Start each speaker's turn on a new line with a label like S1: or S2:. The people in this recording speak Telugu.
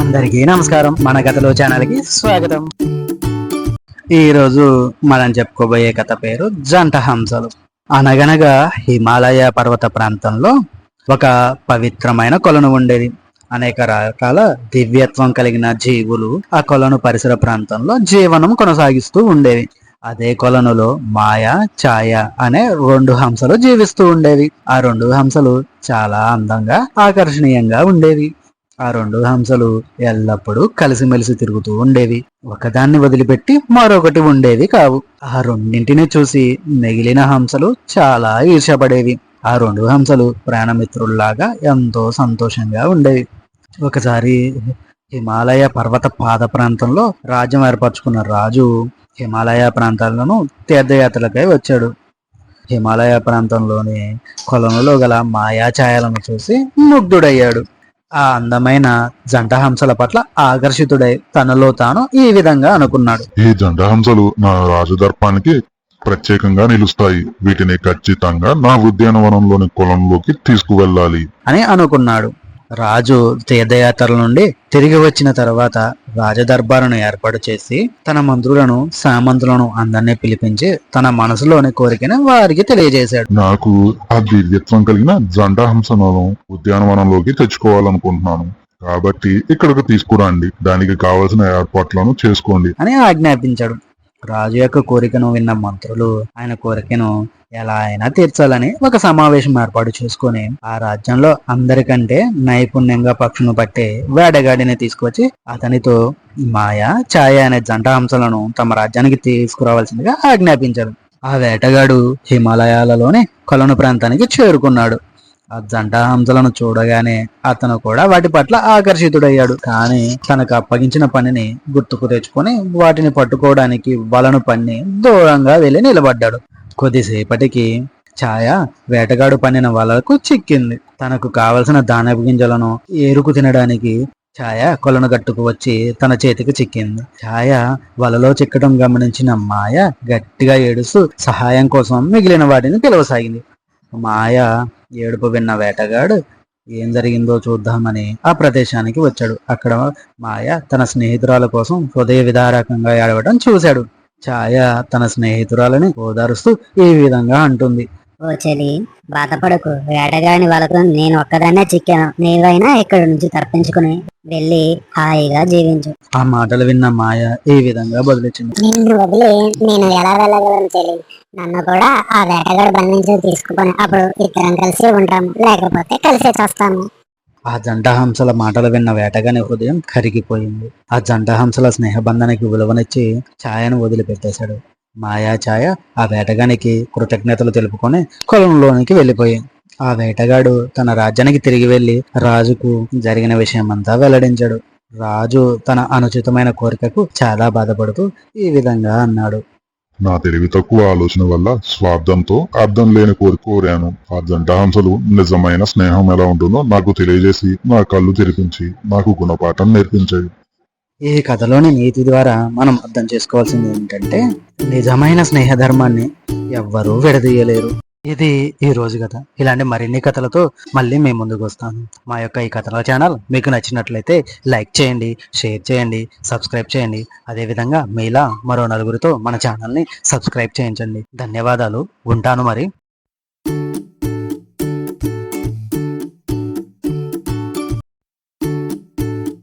S1: అందరికీ నమస్కారం. మన కథలో ఛానల్కి స్వాగతం. ఈరోజు మనం చెప్పుకోబోయే కథ పేరు జంట హంసలు. అనగనగా హిమాలయ పర్వత ప్రాంతంలో ఒక పవిత్రమైన కొలను ఉండేది. అనేక రకాల దివ్యత్వం కలిగిన జీవులు ఆ కొలను పరిసర ప్రాంతంలో జీవనం కొనసాగిస్తూ ఉండేవి. అదే కొలనులో మాయ, ఛాయ అనే రెండు హంసలు జీవిస్తూ ఉండేవి. ఆ రెండు హంసలు చాలా అందంగా, ఆకర్షణీయంగా ఉండేవి. ఆ రెండు హంసలు ఎల్లప్పుడూ కలిసిమెలిసి తిరుగుతూ ఉండేవి. ఒకదాన్ని వదిలిపెట్టి మరొకటి ఉండేవి కావు. ఆ రెండింటిని చూసి మిగిలిన హంసలు చాలా ఈర్ష్యపడేవి. ఆ రెండు హంసలు ప్రాణమిత్రుల్లాగా ఎంతో సంతోషంగా ఉండేవి. ఒకసారి హిమాలయ పర్వత పాద ప్రాంతంలో రాజ్యం ఏర్పరచుకున్న రాజు హిమాలయ ప్రాంతాలను తీర్థయాత్రలకై వచ్చాడు. హిమాలయ ప్రాంతంలోని కొలనులో గల మాయా ఛాయలను చూసి ముగ్ధుడయ్యాడు. ఆ అందమైన జంట హంసల పట్ల ఆకర్షితుడై తనలో తాను ఈ విధంగా అనుకున్నాడు.
S2: ఈ జంట హంసలు నా రాజదర్పానికి ప్రత్యేకంగా నిలుస్తాయి. వీటిని ఖచ్చితంగా నా ఉద్యానవనంలోని కొలంలోకి తీసుకువెళ్ళాలి
S1: అని అనుకున్నాడు. రాజు తీర్థయాత్రల నుండి తిరిగి వచ్చిన తర్వాత రాజదర్బారును ఏర్పాటు చేసి తన మంత్రులను, సామంతులను అందరినీ పిలిపించి తన మనసులోని కోరికను వారికి తెలియజేశాడు.
S2: నాకు ఆ దివ్యత్వం కలిగిన జంట హంసను ఉద్యానవనంలోకి తెచ్చుకోవాలనుకుంటున్నాను. కాబట్టి ఇక్కడికి తీసుకురండి. దానికి కావలసిన ఏర్పాట్లను చేసుకోండి
S1: అని ఆజ్ఞాపించాడు. రాజు యొక్క కోరికను విన్న మంత్రులు ఆయన కోరికను ఎలా అయినా తీర్చాలని ఒక సమావేశం ఏర్పాటు చేసుకుని ఆ రాజ్యంలో అందరికంటే నైపుణ్యంగా పక్షులను పట్టే వేటగాడిని తీసుకువచ్చి అతనితో మాయ, ఛాయ అనే జంట హంసలను తమ రాజ్యానికి తీసుకురావాల్సిందిగా ఆజ్ఞాపించాడు. ఆ వేటగాడు హిమాలయాలలోని కొలను ప్రాంతానికి చేరుకున్నాడు. ఆ జంట హంసలను చూడగానే అతను కూడా వాటి పట్ల ఆకర్షితుడయ్యాడు. కానీ తనకు అప్పగించిన పనిని గుర్తుకు తెచ్చుకొని వాటిని పట్టుకోవడానికి వలను పన్ని దూరంగా వెళ్లి నిలబడ్డాడు. కొద్దిసేపటికి ఛాయ వేటగాడు పన్నిన వలకు చిక్కింది. తనకు కావలసిన దానపు గింజలను ఏరుకు తినడానికి ఛాయ కొలను గట్టుకు వచ్చి తన చేతికి చిక్కింది. ఛాయ వలలో చిక్కడం గమనించిన మాయ గట్టిగా ఏడుస్తూ సహాయం కోసం మిగిలిన వాటిని పిలవసాగింది. మాయ ఏడుపు విన్న వేటగాడు ఏం జరిగిందో చూద్దామని ఆ ప్రదేశానికి వచ్చాడు. అక్కడ మాయ తన స్నేహితురాల కోసం హృదయ విదారకంగా ఏడవడం చూశాడు. ఛాయ తన స్నేహితురాలని ఓదారుస్తూ ఈ విధంగా అంటుంది.
S3: ఓ చెలి, బాధపడకు. వేటగాని వాళ్ళకు నేను ఒక్కదాన్నే చిక్కాను. నీవైనా ఇక్కడి నుంచి తప్పించుకుని వెళ్ళి హాయిగా జీవించు.
S1: ఆ మాటలు విన్న మాయ ఈ విధంగా బదులిచ్చింది.
S3: నిన్ను వదిలి నేను ఎలా వెళ్ళగలను చెలి? నన్ను కూడా ఆ వేటగాడు బంధించి తీసుకుని అప్పుడు ఇద్దరం కలిసి ఉంటాము, లేకపోతే కలిసే చేస్తాము.
S1: ఆ జంట హంసల మాటలు విన్న వేటగాని హృదయం కరిగిపోయింది. ఆ జంట హంసల స్నేహబంధానికి విలువనిచ్చి ఛాయను వదిలిపెట్టేశాడు. మాయా, ఛాయ ఆ వేటగానికి కృతజ్ఞతలు తెలుపుకొని కొలంలోనికి వెళ్ళిపోయాయి. ఆ వేటగాడు తన రాజ్యానికి తిరిగి వెళ్లి రాజుకు జరిగిన విషయం అంతా వెల్లడించాడు. రాజు తన అనుచితమైన కోరికకు చాలా బాధపడుతూ ఈ విధంగా అన్నాడు.
S2: నా తెలివి తక్కువ ఆలోచన వల్ల స్వార్థంతో అర్థం లేని కోరాను. ఆ జంట హంసలు నిజమైన స్నేహం ఎలా ఉంటుందో నాకు తెలియజేసి నా కళ్ళు తెరిపించి నాకు గుణపాఠం నేర్పించాయి.
S1: ఈ కథలోని నీతి ద్వారా మనం అర్థం చేసుకోవాల్సింది ఏంటంటే నిజమైన స్నేహధర్మాన్ని ఎవ్వరూ విడదీయలేరు. ఇది ఈ రోజు కథ. ఇలాంటి మరిన్ని కథలతో మళ్ళీ మేము ముందుకు వస్తాను. మా యొక్క ఈ కథల ఛానల్ మీకు నచ్చినట్లయితే లైక్ చేయండి, షేర్ చేయండి, సబ్స్క్రైబ్ చేయండి. అదేవిధంగా మీలా మరో నలుగురితో మన ఛానల్ని సబ్స్క్రైబ్ చేయించండి. ధన్యవాదాలు. ఉంటాను మరి.